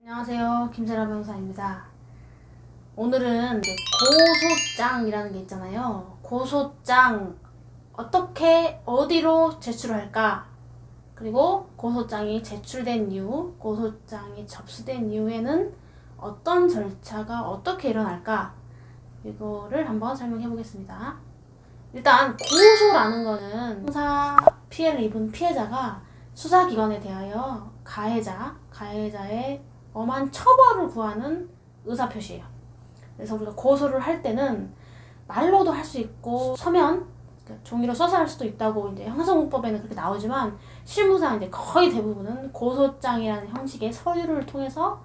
안녕하세요. 김세라 변호사입니다. 오늘은 이제 고소장이라는 게 있잖아요. 고소장 어떻게 어디로 제출을 할까? 그리고 고소장이 제출된 이후, 고소장이 접수된 이후에는 어떤 절차가 어떻게 일어날까? 이거를 한번 설명해 보겠습니다. 일단 고소라는 거는 형사 피해를 입은 피해자가 수사기관에 대하여 가해자의 엄한 처벌을 구하는 의사표시예요. 그래서 우리가 고소를 할 때는 말로도 할 수 있고 서면, 그러니까 종이로 써서 할 수도 있다고 이제 형사공법에는 그렇게 나오지만 실무상 이제 거의 대부분은 고소장이라는 형식의 서류를 통해서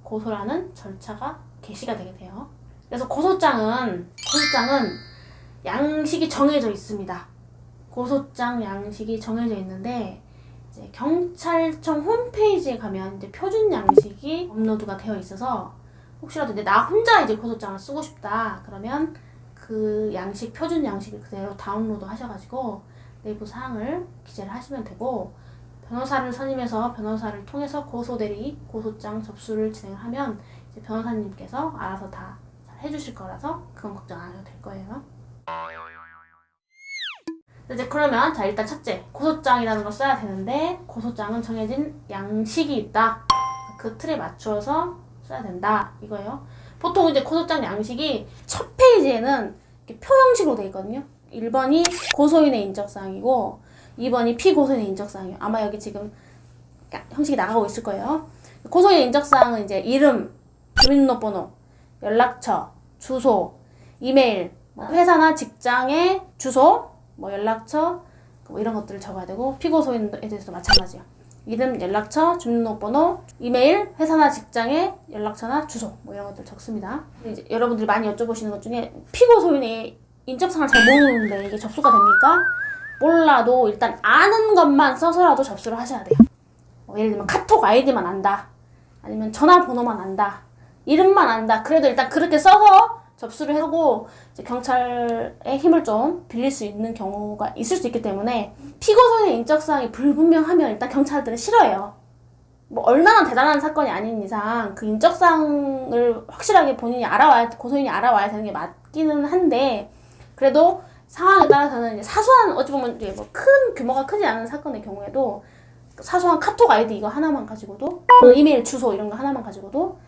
고소라는 절차가 개시가 되게 돼요. 그래서 고소장은 양식이 정해져 있습니다. 고소장 양식이 정해져 있는데 이제 경찰청 홈페이지에 가면 이제 표준 양식이 업로드가 되어 있어서 혹시라도 이제 나 혼자 이제 고소장을 쓰고 싶다 그러면 그 양식 표준 양식을 그대로 다운로드 하셔가지고 내부 사항을 기재를 하시면 되고, 변호사를 선임해서 변호사를 통해서 고소장 접수를 진행하면 이제 변호사님께서 알아서 다 잘 해주실 거라서 그건 걱정 안 해도 될 거예요. 이제 그러면 자, 일단 첫째, 고소장이라는 걸 써야 되는데 고소장은 정해진 양식이 있다. 그 틀에 맞추어서 써야 된다 이거예요. 보통 이제 고소장 양식이 첫 페이지에는 이렇게 표 형식으로 되어 있거든요. 1번이 고소인의 인적사항이고 2번이 피고소인의 인적사항이에요. 아마 여기 지금 형식이 나가고 있을 거예요. 고소인의 인적사항은 이제 이름, 주민등록번호, 연락처, 주소, 이메일, 회사나 직장의 주소, 연락처, 이런 것들을 적어야 되고, 피고소인에 대해서도 마찬가지예요. 이름, 연락처, 주민등록번호, 이메일, 회사나 직장의 연락처나 주소, 이런 것들 적습니다. 이제 여러분들이 많이 여쭤보시는 것 중에 피고소인의 인적사항을 잘 모르는데 이게 접수가 됩니까? 몰라도 일단 아는 것만 써서라도 접수를 하셔야 돼요. 예를 들면 카톡 아이디만 안다, 아니면 전화번호만 안다, 이름만 안다. 그래도 일단 그렇게 써서 접수를 하고 이제 경찰의 힘을 좀 빌릴 수 있는 경우가 있을 수 있기 때문에 피고소인의 인적사항이 불분명하면 일단 경찰들은 싫어해요. 얼마나 대단한 사건이 아닌 이상 그 인적사항을 확실하게 본인이 고소인이 알아와야 되는 게 맞기는 한데, 그래도 상황에 따라서는 이제 사소한, 어찌 보면 이제 큰 규모가 크지 않은 사건의 경우에도 사소한 카톡 아이디 이거 하나만 가지고도, 이메일 주소 이런 거 하나만 가지고도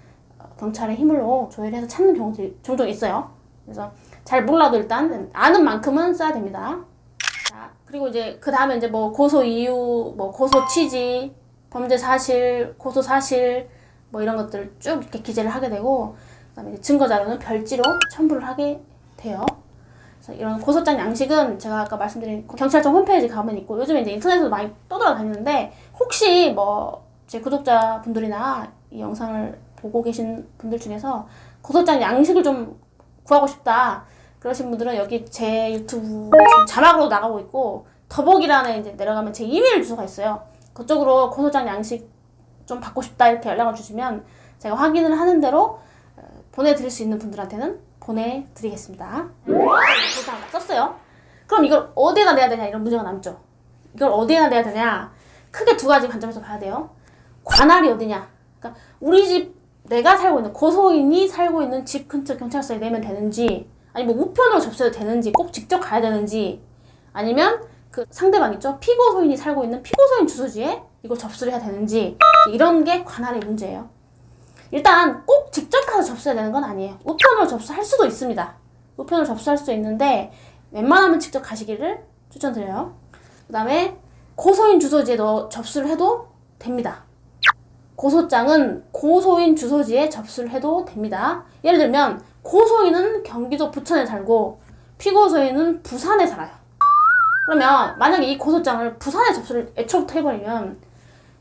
경찰의 힘으로 조회를 해서 찾는 경우들이 종종 있어요. 그래서 잘 몰라도 일단 아는 만큼은 써야 됩니다. 자, 그리고 이제 그 다음에 이제 고소 이유, 고소 취지, 범죄 사실, 고소 사실, 이런 것들 쭉 이렇게 기재를 하게 되고, 그 다음에 이제 증거 자료는 별지로 첨부를 하게 돼요. 그래서 이런 고소장 양식은 제가 아까 말씀드린 경찰청 홈페이지 가면 있고, 요즘에 이제 인터넷에도 많이 떠돌아다니는데, 혹시 제 구독자분들이나 이 영상을 보고 계신 분들 중에서 고소장 양식을 좀 구하고 싶다 그러신 분들은 여기 제 유튜브 지금 자막으로 나가고 있고, 더보기란에 이제 내려가면 제 이메일 주소가 있어요. 그쪽으로 고소장 양식 좀 받고 싶다 이렇게 연락을 주시면 제가 확인을 하는 대로 보내드릴 수 있는 분들한테는 보내드리겠습니다. 고소장 썼어요. 그럼 이걸 어디에다 내야 되냐 이런 문제가 남죠. 이걸 어디에다 내야 되냐, 크게 두 가지 관점에서 봐야 돼요. 관할이 어디냐, 그러니까 우리 집, 내가 살고 있는, 고소인이 살고 있는 집 근처 경찰서에 내면 되는지, 아니면 우편으로 접수해도 되는지, 꼭 직접 가야 되는지, 아니면 그 상대방 있죠? 피고소인이 살고 있는 피고소인 주소지에 이걸 접수를 해야 되는지, 이런 게 관할의 문제예요. 일단 꼭 직접 가서 접수해야 되는 건 아니에요. 우편으로 접수할 수도 있습니다. 우편으로 접수할 수도 있는데 웬만하면 직접 가시기를 추천드려요. 그 다음에 고소인 주소지에 접수를 해도 됩니다. 고소장은 고소인 주소지에 접수를 해도 됩니다. 예를 들면 고소인은 경기도 부천에 살고 피고소인은 부산에 살아요. 그러면 만약에 이 고소장을 부산에 접수를 애초부터 해버리면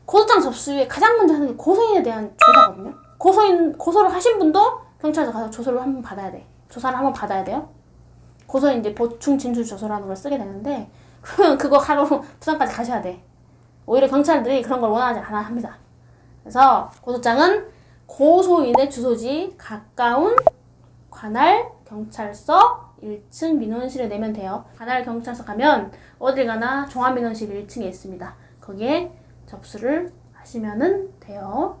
고소장 접수에 가장 먼저 하는 게 고소인에 대한 조사거든요. 고소를 하신 분도 경찰서 가서 조사를 한번 받아야 돼요. 고소인 이제 보충 진술 조서라는 걸 쓰게 되는데, 그러면 그거 하러 부산까지 가셔야 돼. 오히려 경찰들이 그런 걸 원하지 않아 합니다. 그래서 고소장은 고소인의 주소지 가까운 관할 경찰서 1층 민원실에 내면 돼요. 관할 경찰서 가면 어딜 가나 종합민원실 1층에 있습니다. 거기에 접수를 하시면 돼요.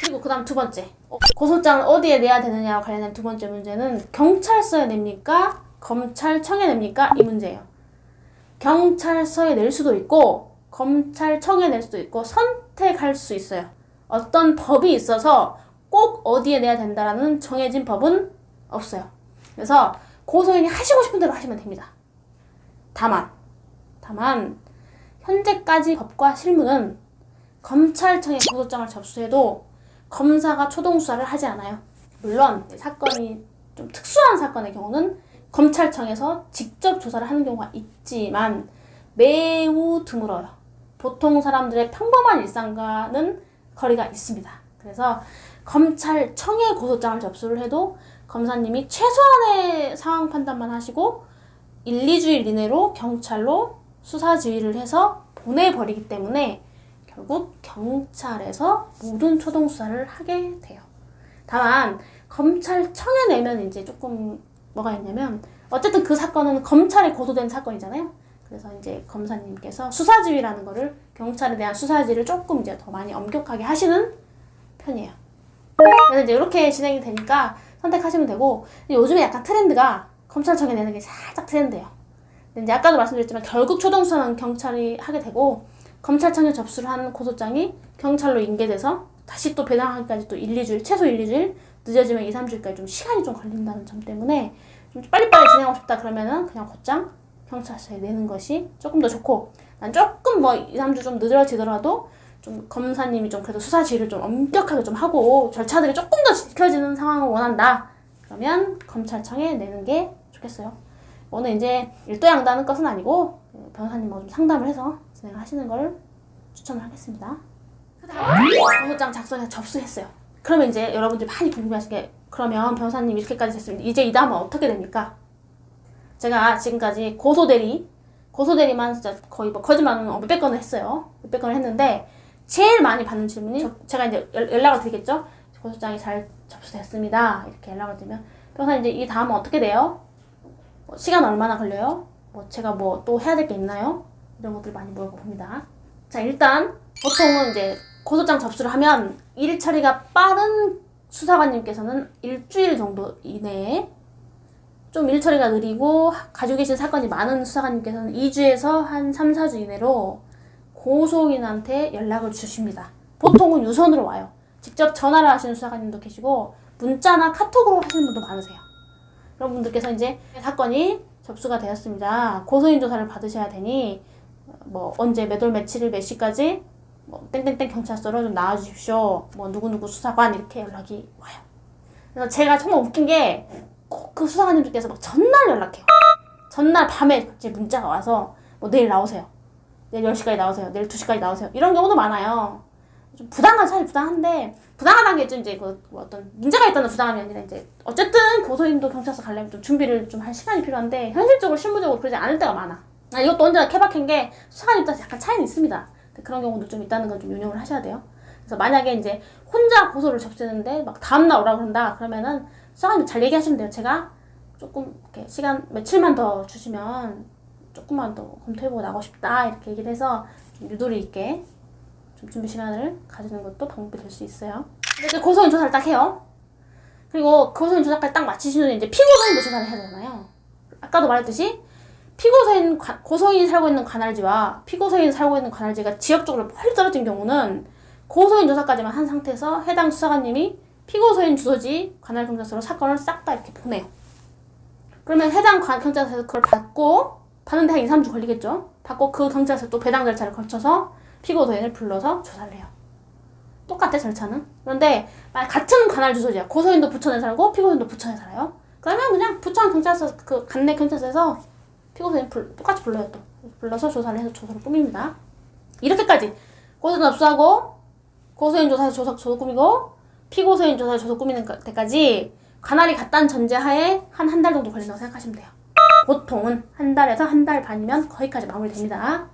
그리고 그 다음 두 번째, 고소장을 어디에 내야 되느냐와 관련된 두 번째 문제는 경찰서에 냅니까? 검찰청에 냅니까? 이 문제예요. 경찰서에 낼 수도 있고 검찰청에 낼 수도 있고 선택할 수 있어요. 어떤 법이 있어서 꼭 어디에 내야 된다라는 정해진 법은 없어요. 그래서 고소인이 하시고 싶은 대로 하시면 됩니다. 다만 현재까지 법과 실무는 검찰청에 고소장을 접수해도 검사가 초동 수사를 하지 않아요. 물론 사건이 좀 특수한 사건의 경우는 검찰청에서 직접 조사를 하는 경우가 있지만 매우 드물어요. 보통 사람들의 평범한 일상과는 거리가 있습니다. 그래서 검찰청에 고소장을 접수를 해도 검사님이 최소한의 상황 판단만 하시고 1, 2주일 이내로 경찰로 수사 지휘를 해서 보내버리기 때문에 결국 경찰에서 모든 초동 수사를 하게 돼요. 다만 검찰청에 내면 이제 조금 뭐가 있냐면 어쨌든 그 사건은 검찰에 고소된 사건이잖아요. 그래서 이제 검사님께서 수사 지휘라는 거를 경찰에 대한 수사 지휘를 조금 이제 더 많이 엄격하게 하시는 편이에요. 그래서 이제 이렇게 진행이 되니까 선택하시면 되고 요즘에 약간 트렌드가 검찰청에 내는 게 살짝 트렌드예요. 근데 이제 아까도 말씀드렸지만 결국 초동 수사는 경찰이 하게 되고 검찰청에 접수를 한 고소장이 경찰로 인계돼서 다시 또 배당하기까지 또 1, 2주일, 최소 1, 2주일, 늦어지면 2, 3주일까지 좀 시간이 좀 걸린다는 점 때문에 좀 빨리빨리 진행하고 싶다 그러면은 그냥 곧장 경찰서에 내는 것이 조금 더 좋고 난 조금 뭐 2, 3주 좀 늦어지더라도 좀 검사님이 좀 그래도 수사 지휘를 좀 엄격하게 좀 하고 절차들이 조금 더 지켜지는 상황을 원한다. 그러면 검찰청에 내는 게 좋겠어요. 오늘 이제 일도양다는 것은 아니고 변호사님하고 좀 상담을 해서 진행을 하시는 걸 추천을 하겠습니다. 그 다음에 고소장 작성해서 접수했어요. 그러면 이제 여러분들이 많이 궁금해하시는 게 그러면 변호사님 이렇게까지 됐으면 이제 이 다음은 어떻게 됩니까? 제가 지금까지 고소대리만 진짜 거의 뭐 거짓말은 몇백 건을 했어요. 몇백 건을 했는데 제일 많이 받는 질문이 제가 이제 연락을 드리겠죠? 고소장이 잘 접수됐습니다. 이렇게 연락을 드리면 변호사님 이제 이 다음은 어떻게 돼요? 시간 얼마나 걸려요? 제가 뭐 또 해야 될 게 있나요? 이런 것들 많이 물어봅니다. 자, 일단 보통은 이제 고소장 접수를 하면 일 처리가 빠른 수사관님께서는 일주일 정도 이내에 좀 일 처리가 느리고 가지고 계신 사건이 많은 수사관님께서는 2주에서 한 3, 4주 이내로 고소인한테 연락을 주십니다. 보통은 유선으로 와요. 직접 전화를 하시는 수사관님도 계시고 문자나 카톡으로 하시는 분도 많으세요. 그런 분들께서 이제 사건이 접수가 되었습니다. 고소인 조사를 받으셔야 되니 뭐 언제 몇 월 며칠 몇 시까지 뭐 땡땡땡 경찰서로 좀 나와주십시오. 뭐 누구누구 수사관 이렇게 연락이 와요. 그래서 제가 정말 웃긴 게 꼭 그 수사관님들께서 막 전날 연락해요. 전날 밤에 갑자기 문자가 와서 뭐 내일 나오세요. 내일 10시까지 나오세요. 내일 2시까지 나오세요. 이런 경우도 많아요. 좀 사실 부당한데 부당하다는 게 좀 이제 뭐 어떤 문제가 있다는 부당함이 아니라 이제 어쨌든 고소인도 경찰서 가려면 좀 준비를 좀 할 시간이 필요한데 현실적으로 실무적으로 그러지 않을 때가 많아. 이것도 언제나 케바케인 게 수사관 입장에서 약간 차이는 있습니다. 그런 경우도 좀 있다는 건 좀 유념을 하셔야 돼요. 그래서 만약에 이제 혼자 고소를 접수했는데 막 다음날 오라고 그런다 그러면은 수사관님 잘 얘기하시면 돼요. 제가 조금 이렇게 시간 며칠만 더 주시면 조금만 더 검토해보고 나가고 싶다 이렇게 얘기를 해서 유도리 있게 좀 준비 시간을 가지는 것도 방법이 될 수 있어요. 이제 고소인 조사를 딱 해요. 그리고 고소인 조사까지 딱 마치시면 이제 피고소인도 조사를 해야 되잖아요. 아까도 말했듯이 고소인이 살고 있는 관할지와 피고소인이 살고 있는 관할지가 지역적으로 멀리 떨어진 경우는 고소인 조사까지만 한 상태에서 해당 수사관님이 피고소인 주소지 관할경찰서로 사건을 싹 다 이렇게 보내요. 그러면 해당 경찰서에서 그걸 받는데 한 2, 3주 걸리겠죠? 받고 그 경찰서 또 배당 절차를 거쳐서 피고소인을 불러서 조사를 해요. 똑같아 절차는. 그런데 만약 같은 관할 주소지야. 고소인도 부천에 살고 피고소인도 부천에 살아요. 그러면 그냥 부천 경찰서 그 관내 경찰서에서 피고소인 똑같이 불러요. 또 불러서 조사를 해서 조서를 꾸밉니다. 이렇게까지 고소인 접수하고 고소인 조사에서 조서 꾸미고 피고소인 조사에서 조서 꾸미는 때까지 관할이 같다는 전제하에 한 달 정도 걸린다고 생각하시면 돼요. 보통은 한 달에서 한 달 반이면 거기까지 마무리됩니다.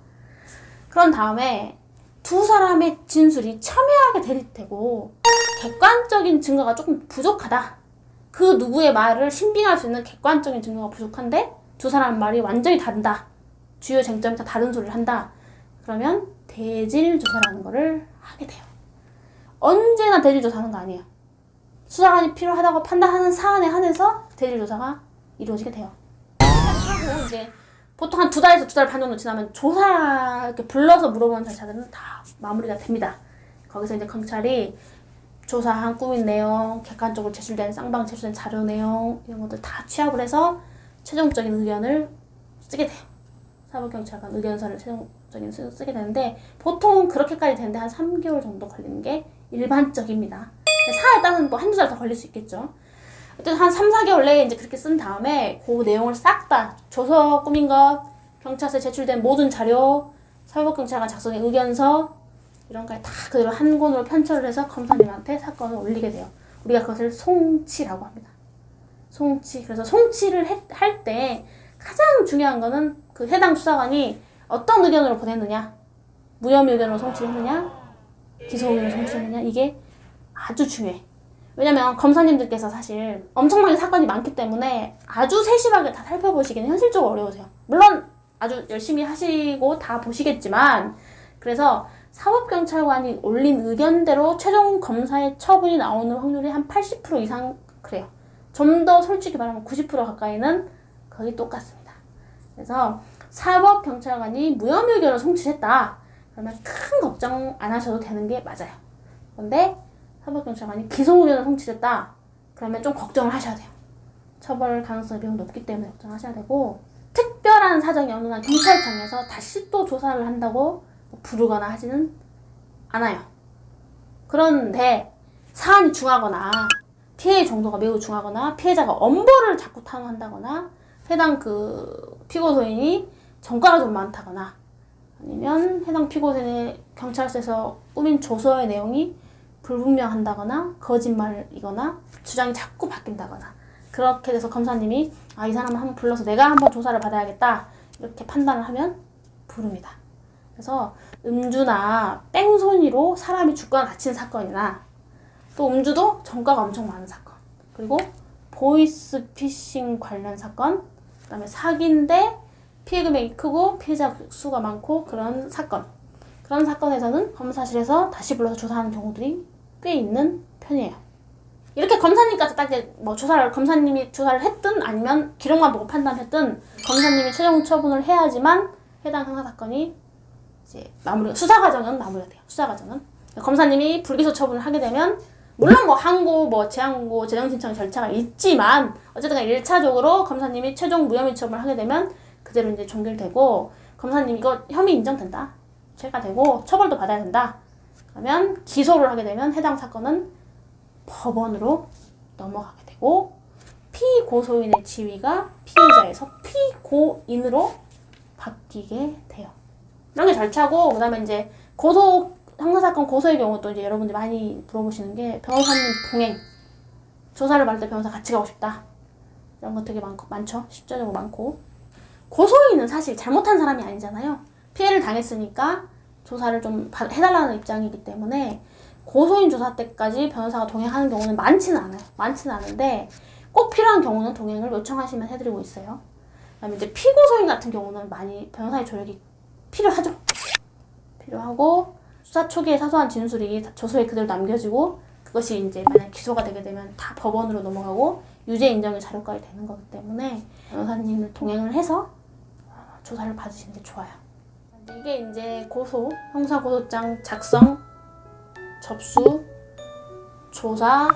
그런 다음에 두 사람의 진술이 첨예하게 대립되고 객관적인 증거가 조금 부족하다. 그 누구의 말을 신빙할 수 있는 객관적인 증거가 부족한데 두 사람 말이 완전히 다른다. 주요 쟁점이 다 다른 소리를 한다. 그러면 대질 조사라는 거를 하게 돼요. 언제나 대질 조사하는 거 아니에요. 수사관이 필요하다고 판단하는 사안에 한해서 대질 조사가 이루어지게 돼요. 하고 이제 보통 한 2달에서 2달 반 정도 지나면 조사 이렇게 불러서 물어보는 절차들은 다 마무리가 됩니다. 거기서 이제 경찰이 조사한 꾸민 내용, 객관적으로 제출된 쌍방 제출된 자료 내용 이런 것들 다 취합을 해서 최종적인 의견을 쓰게 돼요. 사법경찰관 의견서를 최종적인 쓰게 되는데 보통 그렇게까지 되는데 한 3개월 정도 걸리는 게 일반적입니다. 사에 따라서 뭐 한두 달 더 걸릴 수 있겠죠. 어쨌든 한 3, 4개월 내에 이제 그렇게 쓴 다음에 그 내용을 싹 다 조서 꾸민 것, 경찰서에 제출된 모든 자료, 사법경찰관 작성의 의견서 이런 거 다 그대로 한 권으로 편철을 해서 검사님한테 사건을 올리게 돼요. 우리가 그것을 송치라고 합니다. 송치. 그래서 송치를 할 때 가장 중요한 거는 그 해당 수사관이 어떤 의견으로 보냈느냐, 무혐의 의견으로 송치를 했느냐, 기소 의견으로 송치했느냐, 이게 아주 중요해. 왜냐면 검사님들께서 사실 엄청나게 사건이 많기 때문에 아주 세심하게 다 살펴보시기는 현실적으로 어려우세요. 물론 아주 열심히 하시고 다 보시겠지만, 그래서 사법경찰관이 올린 의견대로 최종 검사의 처분이 나오는 확률이 한 80% 이상 그래요. 좀 더 솔직히 말하면 90% 가까이는 거의 똑같습니다. 그래서 사법경찰관이 무혐의 의견을 송치했다. 그러면 큰 걱정 안 하셔도 되는 게 맞아요. 근데 사법경찰관이 기소 의견을 송치했다. 그러면 좀 걱정을 하셔야 돼요. 처벌 가능성이 매우 높기 때문에 걱정하셔야 되고, 특별한 사정이 어느 날 경찰청에서 다시 또 조사를 한다고 부르거나 하지는 않아요. 그런데 사안이 중하거나 피해의 정도가 매우 중하거나 피해자가 엄벌을 자꾸 탄원한다거나 해당 그 피고소인이 전과가 좀 많다거나 아니면 해당 피고소인의 경찰서에서 꾸민 조서의 내용이 불분명한다거나 거짓말이거나 주장이 자꾸 바뀐다거나 그렇게 돼서 검사님이 이 사람을 한번 불러서 내가 한번 조사를 받아야겠다 이렇게 판단을 하면 부릅니다. 그래서 음주나 뺑소니로 사람이 죽거나 다친 사건이나 또 음주도 전과가 엄청 많은 사건, 그리고 보이스피싱 관련 사건, 그 다음에 사기인데 피해 금액이 크고 피해자 수가 많고 그런 사건에서는 검사실에서 다시 불러서 조사하는 경우들이 꽤 있는 편이에요. 이렇게 검사님까지 딱 이제 뭐 검사님이 조사를 했든 아니면 기록만 보고 판단했든 검사님이 최종 처분을 해야지만 해당 형사 사건이 이제 수사 과정은 마무리가 돼요. 수사 과정은 검사님이 불기소 처분을 하게 되면 물론 뭐 항고, 뭐 재항고, 재정 신청 절차가 있지만 어쨌든 1차적으로 검사님이 최종 무혐의 처분을 하게 되면 그대로 이제 종결되고 검사님 이거 혐의 인정된다, 죄가 되고 처벌도 받아야 된다. 그러면 기소를 하게 되면 해당 사건은 법원으로 넘어가게 되고 피고소인의 지위가 피해자에서 피고인으로 바뀌게 돼요. 이런 게 절차고, 그 다음에 이제 형사사건 고소의 경우도 이제 여러분들이 많이 물어보시는 게 변호사님 동행, 조사를 받을 때 변호사 같이 가고 싶다. 이런 거 되게 많죠. 실제적으로 많고. 고소인은 사실 잘못한 사람이 아니잖아요. 피해를 당했으니까 조사를 좀 해달라는 입장이기 때문에 고소인 조사 때까지 변호사가 동행하는 경우는 많지는 않아요. 많지는 않은데 꼭 필요한 경우는 동행을 요청하시면 해드리고 있어요. 그다음에 이제 피고소인 같은 경우는 많이 변호사의 조력이 필요하죠. 필요하고 수사 초기에 사소한 진술이 조서에 그대로 남겨지고 그것이 이제 만약 기소가 되게 되면 다 법원으로 넘어가고 유죄 인정의 자료까지 되는 거기 때문에 변호사님을 동행을 해서 조사를 받으시는 게 좋아요. 이게 이제 형사고소장 작성, 접수, 조사,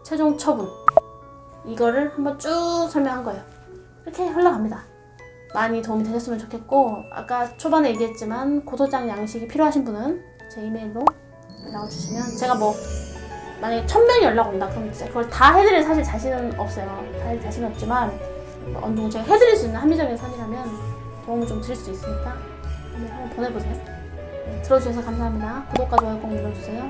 최종 처분, 이거를 한번 쭉 설명한 거예요. 이렇게 흘러갑니다. 많이 도움이 되셨으면 좋겠고, 아까 초반에 얘기했지만 고소장 양식이 필요하신 분은 제 이메일로 연락을 주시면 제가 뭐 만약에 1000명이 연락 온다 그럼 진짜 그걸 다 해드릴 사실 자신은 없어요. 다 해드릴 자신은 없지만 어느 정도 제가 해드릴 수 있는 합리적인 선이라면 도움을 좀 드릴 수 있으니까 한번 보내보세요. 네, 들어주셔서 감사합니다. 구독과 좋아요 꼭 눌러주세요.